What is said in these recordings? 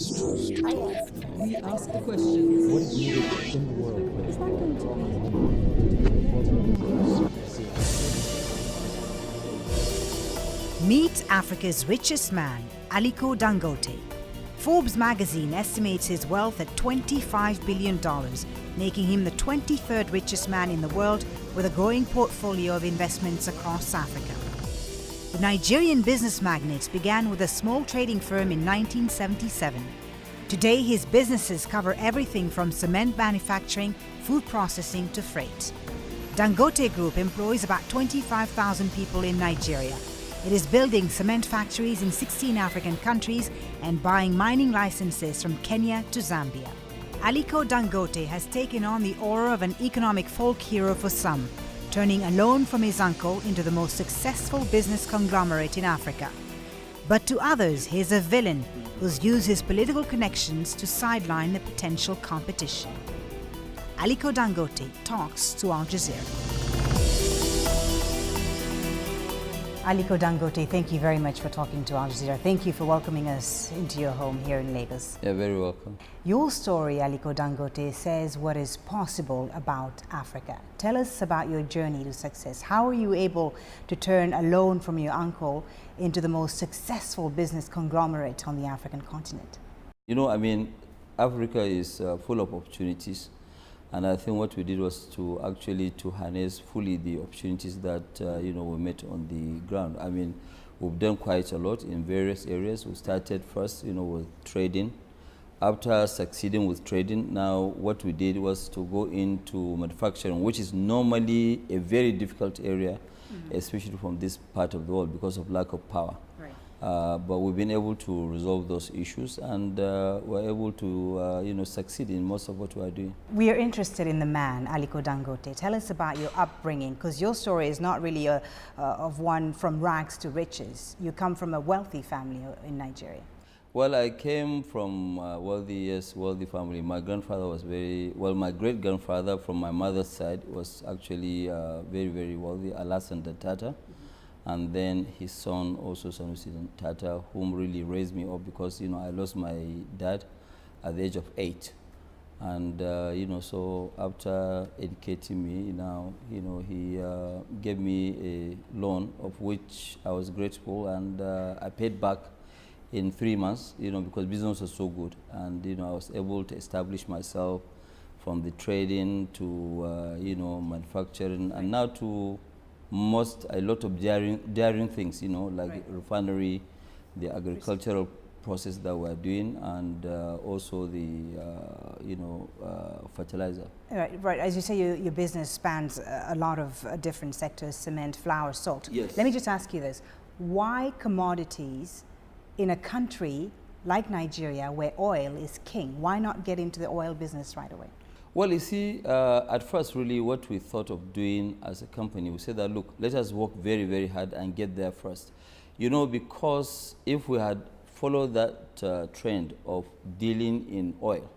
We ask the questions. What is needed in the world? Meet Africa's richest man, Aliko Dangote. Forbes magazine estimates his wealth at $25 billion, making him the 23rd richest man in the world with a growing portfolio of investments across Africa. The Nigerian business magnate began with a small trading firm in 1977. Today, his businesses cover everything from cement manufacturing, food processing to freight. Dangote Group employs about 25,000 people in Nigeria. It is building cement factories in 16 African countries and buying mining licenses from Kenya to Zambia. Aliko Dangote has taken on the aura of an economic folk hero for some, turning a loan from his uncle into the most successful business conglomerate in Africa. But to others, he is a villain who's used his political connections to sideline the potential competition. Aliko Dangote talks to Al Jazeera. Aliko Dangote, thank you very much for talking to Al Jazeera. Thank you for welcoming us into your home here in Lagos. You're very welcome. Your story, Aliko Dangote, says what is possible about Africa. Tell us about your journey to success. How are you able to turn a loan from your uncle into the most successful business conglomerate on the African continent? You know, I mean, Africa is full of opportunities. And I think what we did was to actually harness fully the opportunities that, we met on the ground. I mean, we've done quite a lot in various areas. We started first, with trading. After succeeding with trading, now what we did was to go into manufacturing, which is normally a very difficult area, especially from this part of the world because of lack of power. Right. But we've been able to resolve those issues, and we're able to, succeed in most of what we are doing. We are interested in the man, Aliko Dangote. Tell us about your upbringing, because your story is not really of one from rags to riches. You come from a wealthy family in Nigeria. Well, I came from wealthy family. My grandfather was my great-grandfather from my mother's side was actually very, very wealthy, Alassane Tata. And then his son, also Sanusi Tata, whom really raised me up because, I lost my dad at the age of 8. And, so after educating me, he gave me a loan of which I was grateful, and I paid back in 3 months, because business was so good. And, I was able to establish myself from the trading to, manufacturing, and now to a lot of daring things, like refinery, the agricultural process that we're doing, and also the, fertilizer. Right. As you say, your business spans a lot of different sectors: cement, flour, salt. Yes. Let me just ask you this: why commodities in a country like Nigeria, where oil is king? Why not get into the oil business right away? Well, you see, at first, really, what we thought of doing as a company, we said that, look, let us work very, very hard and get there first. Because if we had followed that trend of dealing in oil,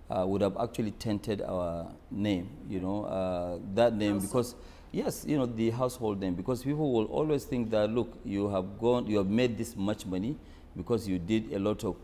would have actually tainted our name, that name, because, yes, the household name, because people will always think that, look, you have made this much money because you did a lot of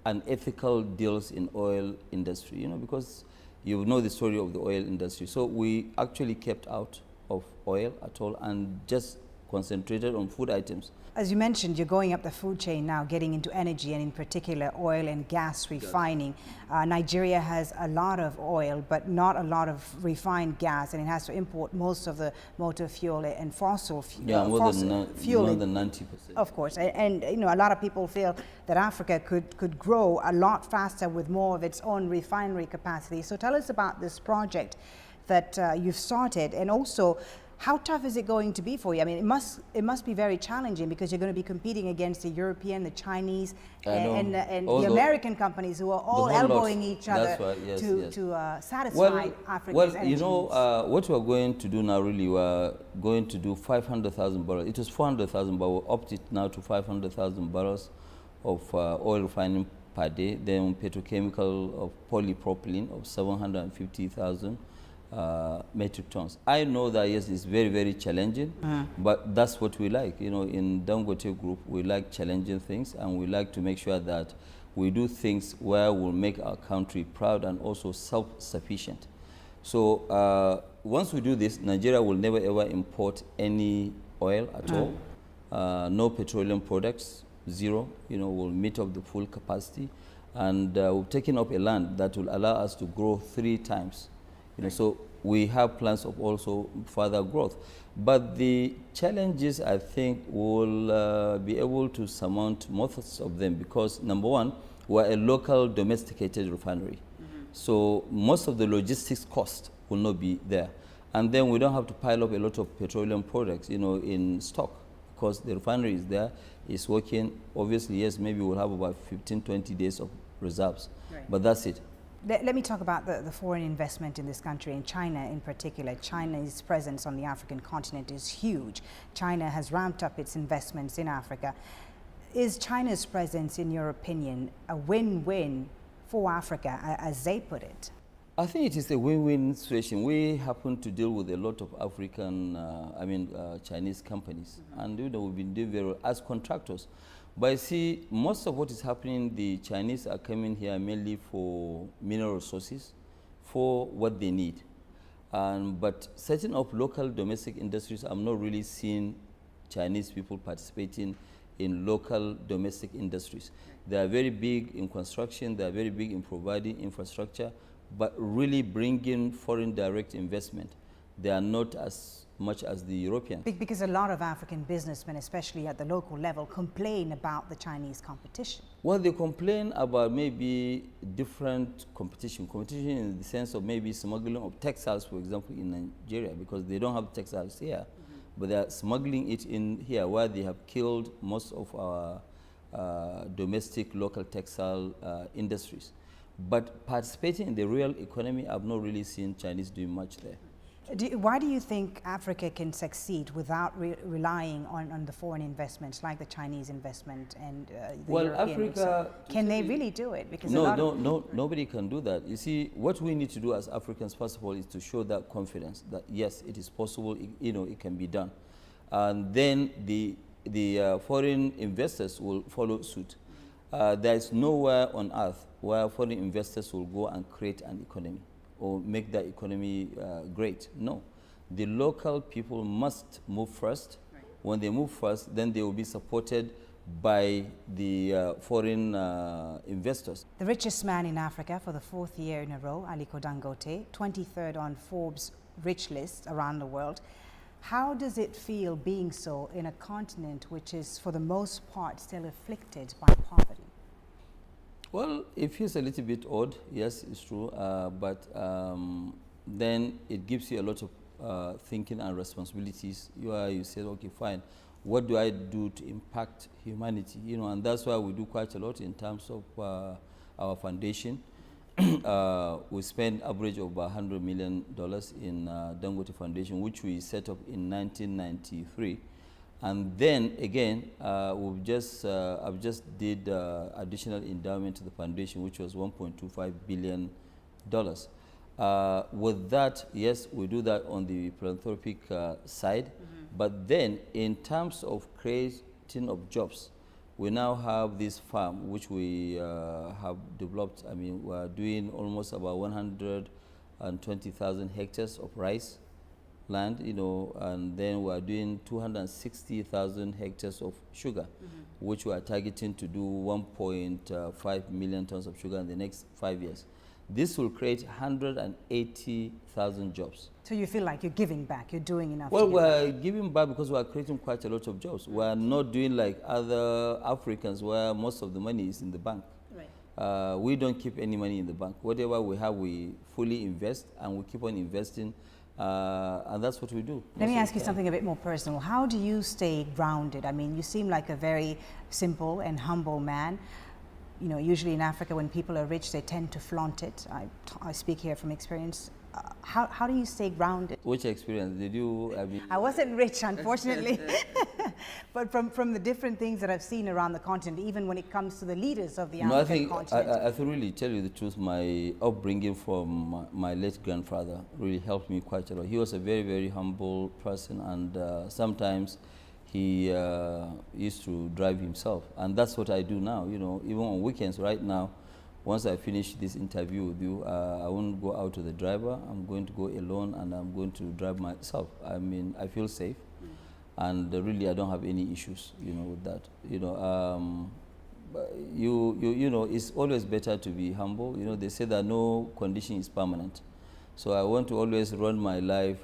unethical deals in oil industry, because you know the story of the oil industry. So we actually kept out of oil at all and just concentrated on food items. As you mentioned, you're going up the food chain now, getting into energy, and in particular oil and gas refining. Nigeria has a lot of oil, but not a lot of refined gas, and it has to import most of the motor fuel and fossil fuel. Yeah, more than 90%. Of course, and a lot of people feel that Africa could grow a lot faster with more of its own refinery capacity. So tell us about this project that you've started, and also how tough is it going to be for you? I mean, it must be very challenging, because you're going to be competing against the European, the Chinese, and the American companies who are all elbowing each other to satisfy Africa's energy needs. What we're going to do now, really, we're going to do 500,000 barrels. It was 400,000, but we upped it now to 500,000 barrels of oil refining per day. Then petrochemical of polypropylene of 750,000. Metric tons. I know that, yes, it's very, very challenging, but that's what we like. In Dangote Group, we like challenging things, and we like to make sure that we do things where we'll make our country proud and also self-sufficient. So once we do this, Nigeria will never ever import any oil at all, no petroleum products, zero. We'll meet up the full capacity, and we've taken up a land that will allow us to grow 3 times. So we have plans of also further growth. But the challenges, I think, will be able to surmount most of them because, number one, we're a local domesticated refinery. So most of the logistics cost will not be there. And then we don't have to pile up a lot of petroleum products, in stock because the refinery is there, it's working. Obviously, yes, maybe we'll have about 15, 20 days of reserves, but that's it. Let me talk about the foreign investment in this country, and China in particular. China's presence on the African continent is huge. China has ramped up its investments in Africa. Is China's presence, in your opinion, a win-win for Africa, as they put it? I think it is a win-win situation. We happen to deal with a lot of African, Chinese companies, and we've been doing very well as contractors. But I see most of what is happening, the Chinese are coming here mainly for mineral resources, for what they need. But setting up local domestic industries, I'm not really seeing Chinese people participating in local domestic industries. They are very big in construction, they are very big in providing infrastructure, but really bringing foreign direct investment, they are not as much as the Europeans. Because a lot of African businessmen, especially at the local level, complain about the Chinese competition. Well, they complain about maybe different competition. Competition in the sense of maybe smuggling of textiles, for example, in Nigeria, because they don't have textiles here, but they are smuggling it in here where they have killed most of our domestic local textile industries. But participating in the real economy, I've not really seen Chinese doing much there. Why do you think Africa can succeed without relying on the foreign investments like the Chinese investment and the European? Africa, can they really do it? Because nobody can do that. You see, what we need to do as Africans, first of all, is to show that confidence that yes, it is possible. It can be done, and then the foreign investors will follow suit. There is nowhere on earth where foreign investors will go and create an economy or make that economy great. No. The local people must move first. Right. When they move first, then they will be supported by the foreign investors. The richest man in Africa for the 4th year in a row, Aliko Dangote, 23rd on Forbes' rich list around the world. How does it feel being so in a continent which is, for the most part, still afflicted by poverty? Well, it feels a little bit odd, yes, it's true, but then it gives you a lot of thinking and responsibilities. You say, okay, fine, what do I do to impact humanity? And that's why we do quite a lot in terms of our foundation. We spend average of $100 million in Dangote Foundation, which we set up in 1993. And then again, I've just did additional endowment to the foundation, which was $1.25 billion. With that, yes, we do that on the philanthropic side. But then, in terms of creating of jobs, we now have this farm which we have developed. I mean, we're doing almost about 120,000 hectares of rice land, and then we are doing 260,000 hectares of sugar, which we are targeting to do 1.5 million tons of sugar in the next 5 years. This will create 180,000 jobs. So you feel like you're giving back, you're doing enough? Well, we're giving back because we're creating quite a lot of jobs. We're not doing like other Africans where most of the money is in the bank. Right. We don't keep any money in the bank. Whatever we have, we fully invest, and we keep on investing. And that's what we do. Let me ask you something a bit more personal. How do you stay grounded? I mean, you seem like a very simple and humble man. Usually in Africa, when people are rich, they tend to flaunt it. I speak here from experience. How do you stay grounded? Which experience did you? I wasn't rich, unfortunately. But from the different things that I've seen around the continent, even when it comes to the leaders of the African continent. I can really tell you the truth. My upbringing from my late grandfather really helped me quite a lot. He was a very, very humble person, and sometimes he used to drive himself, and that's what I do now. Even on weekends right now, once I finish this interview with you, I won't go out with the driver. I'm going to go alone, and I'm going to drive myself. I mean, I feel safe, and really I don't have any issues, with that. It's always better to be humble. They say that no condition is permanent. So I want to always run my life,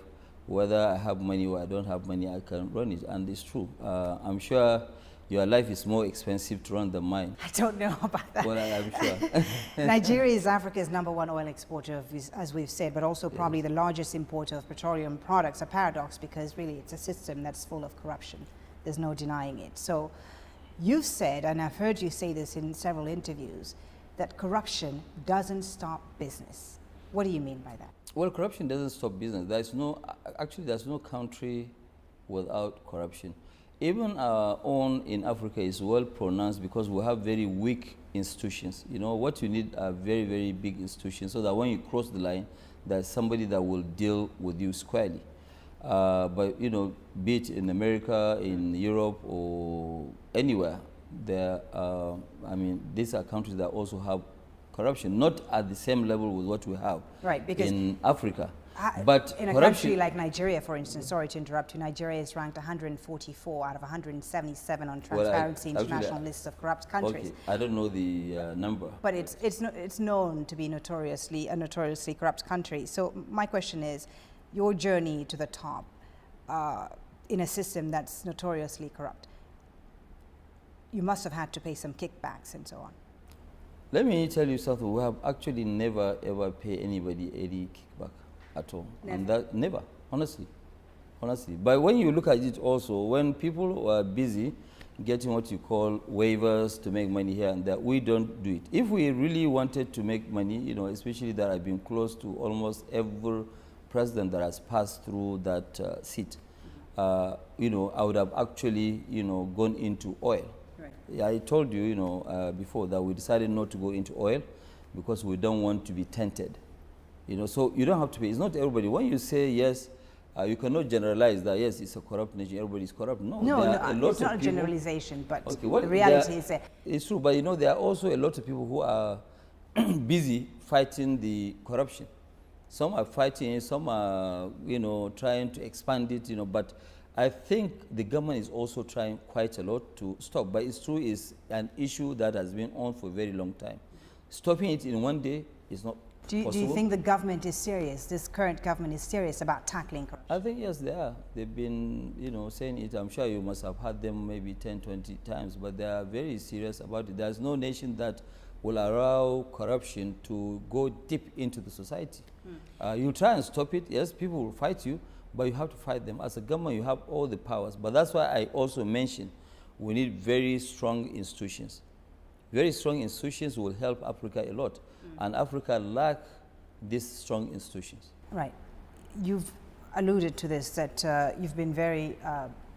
whether I have money or I don't have money, I can run it, and it's true. I'm sure your life is more expensive to run than mine. I don't know about that. Well, I'm sure. Nigeria is Africa's #1 oil exporter, as we've said, but also probably the largest importer of petroleum products. A paradox, because really it's a system that's full of corruption. There's no denying it. So you've said, and I've heard you say this in several interviews, that corruption doesn't stop business. What do you mean by that? Well, corruption doesn't stop business. There's no country without corruption. Even our own in Africa is well pronounced because we have very weak institutions. What you need are very, very big institutions so that when you cross the line, there's somebody that will deal with you squarely. But, be it in America, in Europe, or anywhere, these are countries that also have corruption, not at the same level with what we have because in Africa. But in a country like Nigeria, for instance, sorry to interrupt you, Nigeria is ranked 144 out of 177 on Transparency International list of corrupt countries. Okay, I don't know the number. But it's known to be a notoriously corrupt country. So my question is, your journey to the top in a system that's notoriously corrupt, you must have had to pay some kickbacks and so on. Let me tell you something. We have actually never ever paid anybody any kickback at all. Never. And that never, honestly. But when you look at it also, when people were busy getting what you call waivers to make money here and there, we don't do it. If we really wanted to make money, especially that I've been close to almost every president that has passed through that seat, I would have actually, gone into oil. Yeah, I told you, before that we decided not to go into oil because we don't want to be tainted. So you don't have to pay. It's not everybody. When you say yes, you cannot generalize that, yes, it's a corrupt nation, everybody is corrupt. No, it's not a generalization, but the reality is that. It's true, but there are also a lot of people who are busy fighting the corruption. Some are fighting it, some are, trying to expand it, but I think the government is also trying quite a lot to stop, but it's true, it's an issue that has been on for a very long time. Stopping it in one day is not possible. Do you think the government is serious, this current government is serious about tackling corruption? I think yes, they are. They've been, saying it. I'm sure you must have heard them maybe 10, 20 times, but they are very serious about it. There's no nation that will allow corruption to go deep into the society. You try and stop it, yes, people will fight you, but you have to fight them. As a government, you have all the powers. But that's why I also mentioned we need very strong institutions. Very strong institutions will help Africa a lot. And Africa lacks these strong institutions. Right. You've alluded to this, that you've been very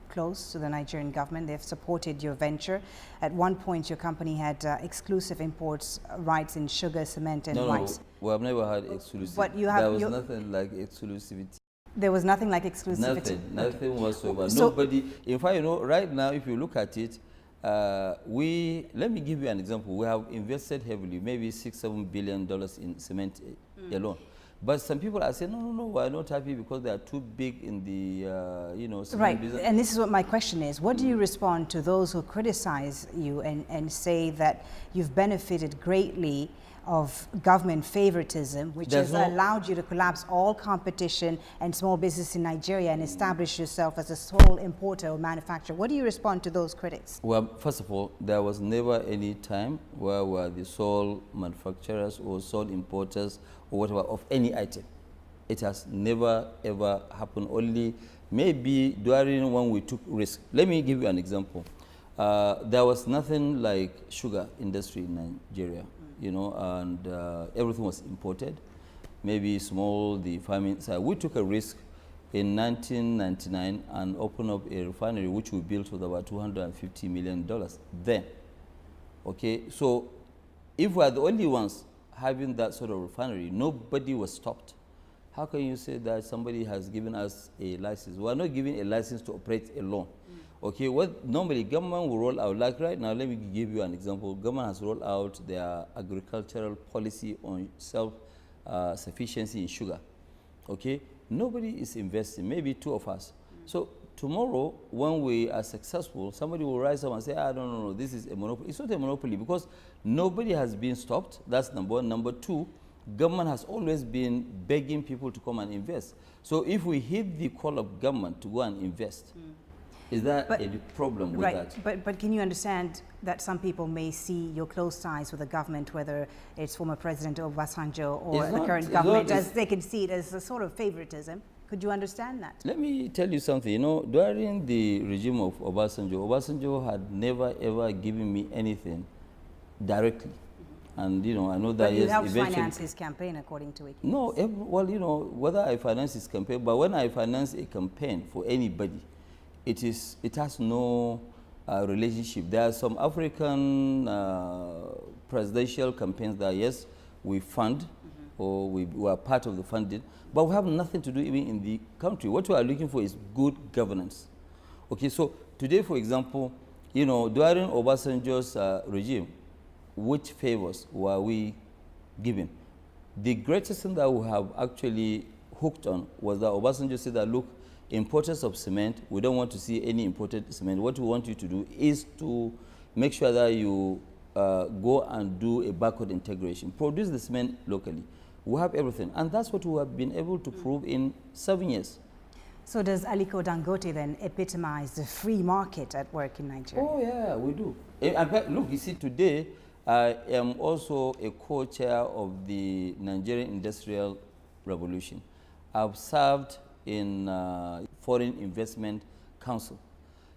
close to the Nigerian government. They've supported your venture. At one point, your company had exclusive imports rights in sugar, cement, and rice. No, we have never had exclusivity. But you have, there was nothing like exclusivity. There was nothing like exclusivity? Nothing whatsoever. Nobody, in fact, right now, if you look at it, let me give you an example. We have invested heavily, maybe $6-7 billion in cement alone. But some people are saying, no, we're not happy because they are too big in the, cement business. And this is what my question is. What do you respond to those who criticize you and say that you've benefited greatly of government favoritism, which has allowed you to collapse all competition and small business in Nigeria and establish yourself as a sole importer or manufacturer? What do you respond to those critics? Well, first of all, there was never any time where we were the sole manufacturers or sole importers or whatever of any item. It has never ever happened, only maybe during when we took risk. Let me give you an example. There was nothing like sugar industry in Nigeria. And everything was imported, maybe small, the farming side. We took a risk in 1999 and opened up a refinery which we built with about $250 million then. Okay, so if we are the only ones having that sort of refinery, nobody was stopped. How can you say that somebody has given us a license? We are not giving a license to operate alone. Okay, what normally government will roll out, like right now, let me give you an example. Government has rolled out their agricultural policy on self-sufficiency in sugar. Okay, nobody is investing, maybe two of us. So tomorrow, when we are successful, somebody will rise up and say, ah, no, this is a monopoly. It's not a monopoly because nobody has been stopped. That's number one. Number two, government has always been begging people to come and invest. So if we hit the call of government to go and invest, is that a problem with that? But can you understand that some people may see your close ties with the government, whether it's former President Obasanjo or the current government, as they can see it as a sort of favoritism? Could you understand that? Let me tell you something. You know, during the regime of Obasanjo had never ever given me anything directly. And, you know, I know that, but you yes, helped eventually finance his campaign, according to it. No, well, you know, whether I finance his campaign, but when I finance a campaign for anybody, it has no relationship. There are some African presidential campaigns that, yes, we fund, or we are part of the funding, but we have nothing to do even in the country. What we are looking for is good governance. Okay, so today, for example, you know, during Obasanjo's regime, which favors were we given? The greatest thing that we have actually hooked on was that Obasanjo said that, look, importers of cement, we don't want to see any imported cement. What we want you to do is to make sure that you go and do a backward integration, produce the cement locally. We have everything, and that's what we have been able to prove in 7 years. So does Aliko Dangote then epitomize the free market at work in Nigeria? Oh yeah, we do. Look, you see, today I am also a co-chair of the Nigerian Industrial Revolution. I've served in Foreign Investment Council.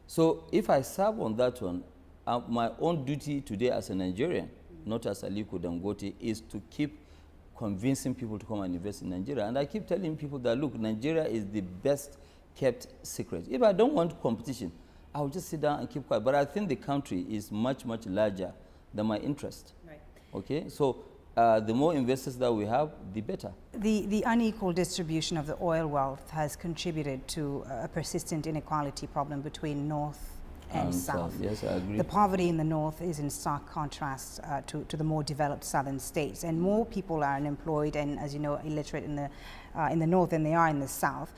So if I serve on that one, my own duty today as a Nigerian, not as Aliko Dangote, is to keep convincing people to come and invest in Nigeria. And I keep telling people that, look, Nigeria is the best kept secret. If I don't want competition, I'll just sit down and keep quiet. But I think the country is much, much larger than my interest. Right. Okay, so the more investors that we have, the better. The unequal distribution of the oil wealth has contributed to a persistent inequality problem between North and South. Yes, I agree. The poverty in the North is in stark contrast to the more developed southern states, and more people are unemployed and, as you know, illiterate in the North than they are in the South,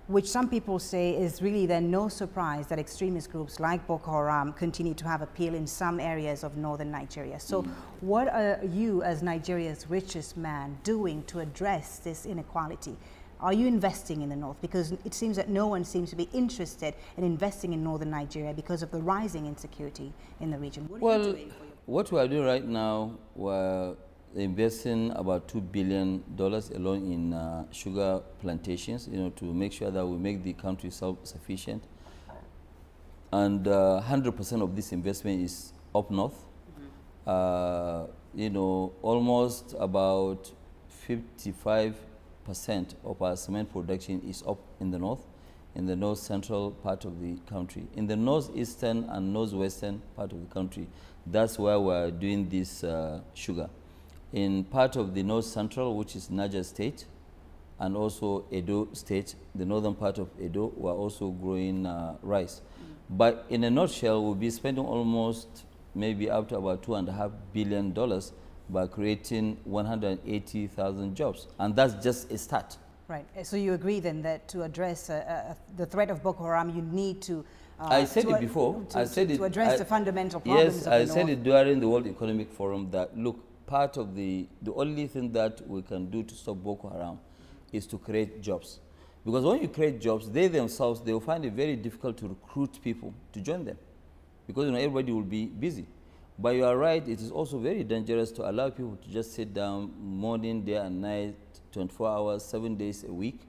which some people say is really then no surprise that extremist groups like Boko Haram continue to have appeal in some areas of northern Nigeria. So what are you, as Nigeria's richest man, doing to address this inequality? Are you investing in the North? Because it seems that no one seems to be interested in investing in northern Nigeria because of the rising insecurity in the region. What are you doing for your... What we are doing right now, we're investing about $2 billion alone in sugar plantations, you know, to make sure that we make the country self-sufficient. And 100% of this investment is up north. You know, almost about 55% of our cement production is up in the north central part of the country. In the northeastern and northwestern part of the country, that's where we're doing this sugar. In part of the north central, which is Niger State, and also Edo State, the northern part of Edo, we're also growing rice. But in a nutshell, we'll be spending almost maybe up to about $2.5 billion by creating 180,000 jobs. And that's just a start. Right. So you agree then that to address the threat of Boko Haram, you need to... I said it before. To address the fundamental problems of the Yes, I said it during the World Economic Forum that, look, part of the only thing that we can do to stop Boko Haram is to create jobs. Because when you create jobs, they themselves, they will find it very difficult to recruit people to join them. Because, you know, everybody will be busy. But you are right, it is also very dangerous to allow people to just sit down morning, day and night, 24 hours, 7 days a week,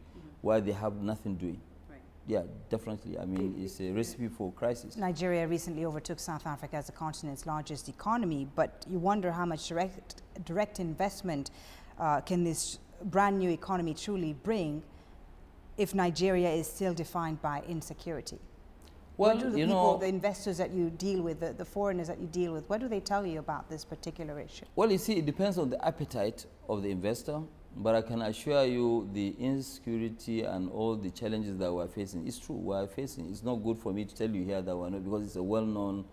while they have nothing doing. Right. Yeah, definitely. I mean, it's a recipe for crisis. Nigeria recently overtook South Africa as the continent's largest economy, but you wonder how much direct investment can this brand new economy truly bring if Nigeria is still defined by insecurity? Well, what do the people, the investors that you deal with, the foreigners that you deal with, what do they tell you about this particular issue? Well, you see, it depends on the appetite of the investor But I can assure you the insecurity and all the challenges that we're facing, it's true, we're facing. It's not good for me to tell you here that we're not, because it's a well-known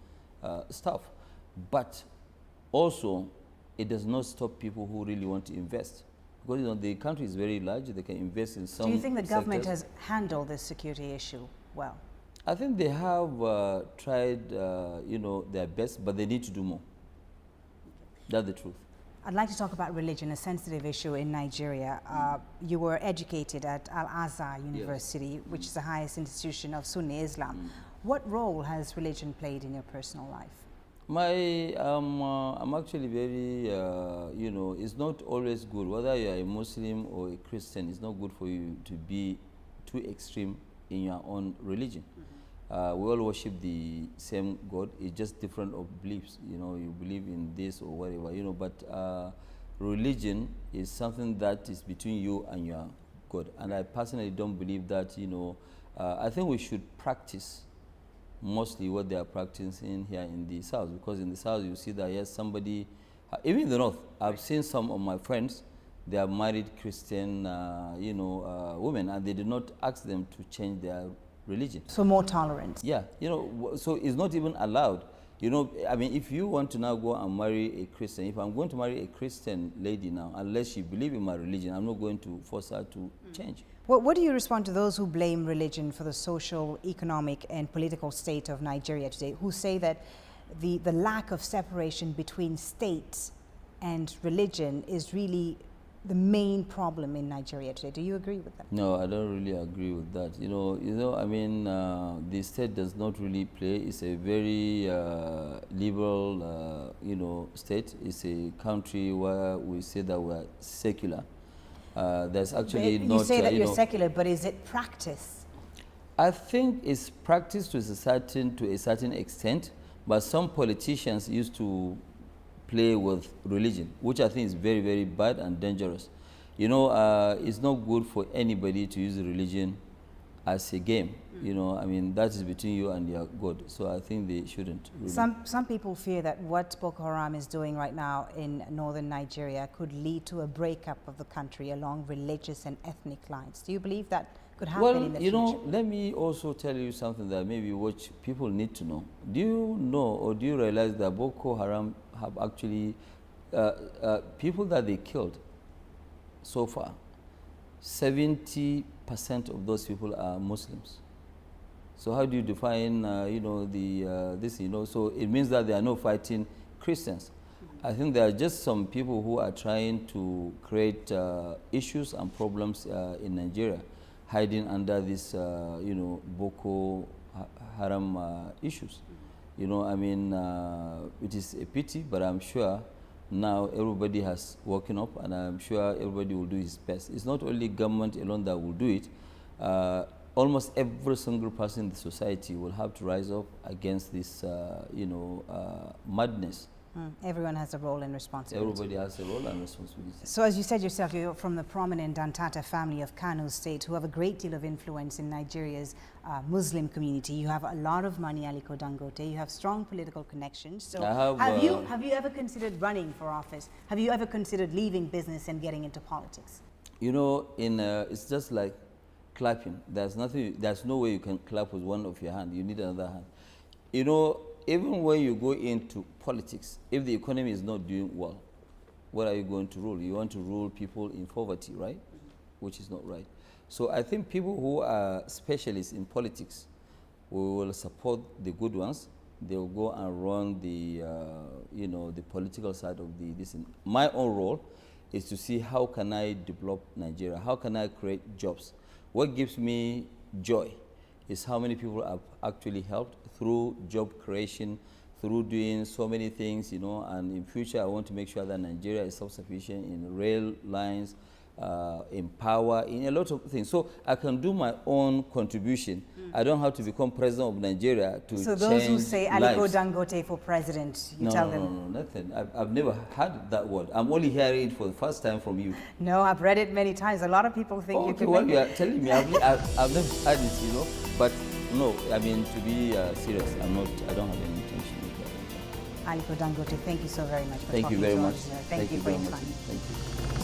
stuff. But also, it does not stop people who really want to invest. Because the country is very large, they can invest in some. Do you think the government sectors. has handled this security issue well? I think they have tried, their best, but they need to do more. That's the truth. I'd like to talk about religion, a sensitive issue in Nigeria. You were educated at Al-Azhar University, yes, which is the highest institution of Sunni Islam. What role has religion played in your personal life? I'm actually very, it's not always good. Whether you are a Muslim or a Christian, it's not good for you to be too extreme in your own religion. We all worship the same God. It's just different of beliefs. You believe in this or whatever, but religion is something that is between you and your God. And I personally don't believe that, I think we should practice mostly what they are practicing here in the South, because in the South you see that, yes, somebody, even in the North, I've seen some of my friends, they are married Christian, women, and they did not ask them to change their religion. So more tolerance. Yeah, so it's not even allowed. If you want to now go and marry a Christian, if I'm going to marry a Christian lady now, unless she believes in my religion, I'm not going to force her to change. What do you respond to those who blame religion for the social, economic, and political state of Nigeria today, who say that the lack of separation between state and religion is really the main problem in Nigeria today? Do you agree with that? No, I don't really agree with that. The state does not really play. It's a very liberal, state. It's a country where we say that we're secular. There's actually you not. You say that you're secular, but is it practice? I think it's practiced to a certain extent, but some politicians used to play with religion, which I think is very, very bad and dangerous. It's not good for anybody to use religion as a game. That is between you and your God. So I think they shouldn't. Really. Some people fear that what Boko Haram is doing right now in northern Nigeria could lead to a breakup of the country along religious and ethnic lines. Do you believe that could happen in the future? Let me also tell you something that maybe which people need to know. Do you know or do you realize that Boko Haram have actually, people that they killed so far, 70% of those people are Muslims. So how do you define, this, so it means that they are not fighting Christians. I think there are just some people who are trying to create issues and problems in Nigeria, hiding under this, Boko Haram issues. It is a pity, but I'm sure now everybody has woken up, and I'm sure everybody will do his best. It's not only government alone that will do it. Almost every single person in the society will have to rise up against this, madness. Everyone has a role and responsibility. Everybody has a role and responsibility. So as you said yourself, you're from the prominent Dantata family of Kano State, who have a great deal of influence in Nigeria's Muslim community. You have a lot of money, Aliko Dangote. You have strong political connections. So have you ever considered running for office? Have you ever considered leaving business and getting into politics? It's just like clapping. There's no way you can clap with one of your hands. You need another hand. Even when you go into politics, if the economy is not doing well, what are you going to rule? You want to rule people in poverty, right? Which is not right. So I think people who are specialists in politics, we will support the good ones. They will go and run the, the political side of this. My own role is to see how can I develop Nigeria? How can I create jobs? What gives me joy is how many people have actually helped through job creation, through doing so many things, and in future I want to make sure that Nigeria is self-sufficient in rail lines, in power, in a lot of things. So I can do my own contribution. I don't have to become president of Nigeria to change lives. So those who say Aliko Dangote for president, you tell them? No, nothing. I've never heard that word. I'm only hearing it for the first time from you. No, I've read it many times. A lot of people think you can make you are telling me, I've never heard it, But no, to be serious, I don't have any intention with that. Aliko Dangote, thank you so very much for talking to us. Thank you for your time. Thank you.